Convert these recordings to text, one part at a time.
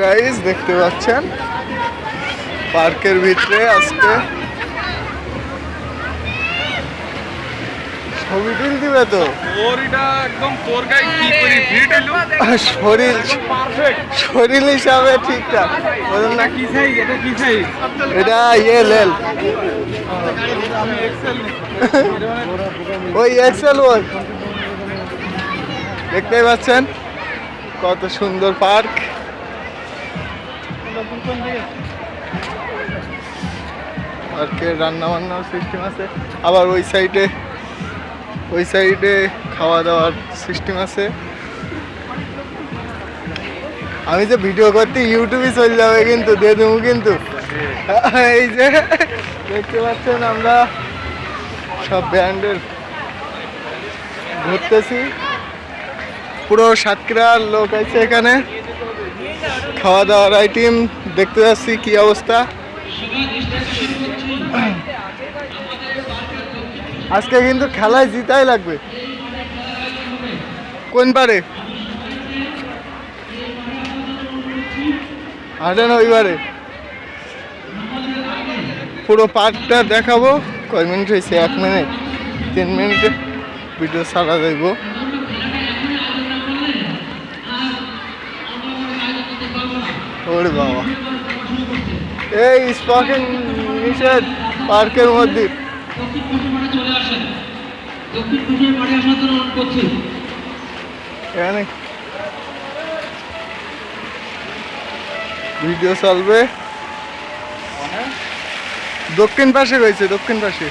guys দেখতে পাচ্ছেন পার্কের ভিতরে আজকে ছবি তুল দিবে তো শরীর হিসাবে ঠিকঠাক বলুন না কি সাইজ এটা কি সাইজ এটা লেল ওই এক্সেল ওই দেখতেই পাচ্ছেন কত সুন্দর পার্ক পার্কের রান্না বান্নার সিস্টেম আছে আবার ওই সাইডে খাওয়া দাওয়ার সিস্টেম আছে আমি যে ভিডিও করতে ইউটিউবে চলে যাবে কিন্তু দিয়ে দেবো কিন্তু এই যে দেখতে পাচ্ছেন আমরা সব ব্র্যান্ডের ঘুরতেছি পুরো সাতক্ষীরার লোক আছে এখানে খাওয়া দাওয়ার আইটেম দেখতে যাচ্ছি কি অবস্থা আজকে কিন্তু খেলায় জিতাই লাগবে কোন পারে হাঁটেন ওইবারে পুরো পার্কটা দেখাবো কয় মিনিট হয়েছে 1 মিনিট 3 মিনিটে ভিডিও ছাড়া দেবো ওরে বাবা এই স্পোকেন নিষেধ পার্কের মধ্যে এখানে ভিডিও চলবে দক্ষিণ পাশে রয়েছে দক্ষিণ পাশে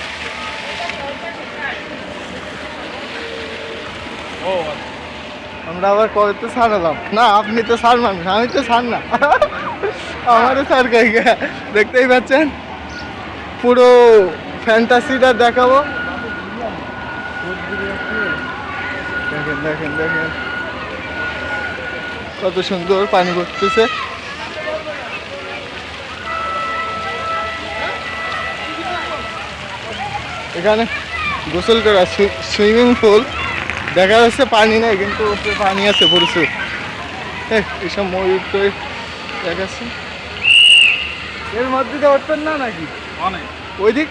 আমরা আবার কবে তো ছাড়লাম না আপনি তো ছাড় মানুষ আমি তো ছাড় না আমারও ছাড় গাইগা দেখতেই পাচ্ছেন পুরো ফ্যান্টাসিটা দেখাবো দেখেন দেখেন দেখেন কত সুন্দর পানি পড়তেছে এখানে গোসল করা সুইমিং পুল দেখা যাচ্ছে পানি নেই কিন্তু পানি আছে প্রচুর এইসব ময়ূর তো দেখাচ্ছে এর মধ্যে দিয়ে উঠবেন না নাকি ওই দিক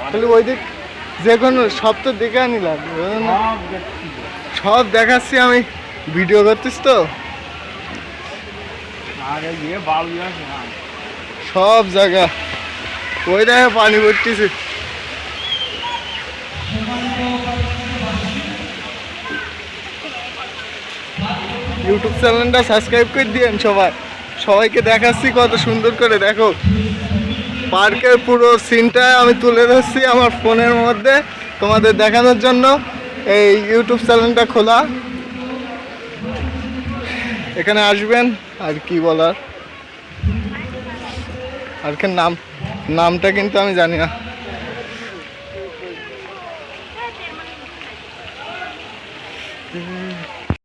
তাহলে ওই দিক যে কোনো সব তো দেখে আনিলাম সব দেখাচ্ছি আমি ভিডিও করতেছি তো সব জায়গা ওই দেখে পানি পড়তেছে ইউটিউব চ্যানেলটা সাবস্ক্রাইব করে দিয়েন সবাইকে দেখাচ্ছি কত সুন্দর করে দেখো পার্কের পুরো সিনটা আমি তুলে ধরছি আমার ফোনের মধ্যে তোমাদের দেখানোর জন্য এই ইউটিউব চ্যানেলটা খোলা এখানে আসবেন আর কি বলার আর নামটা কিন্তু আমি জানি না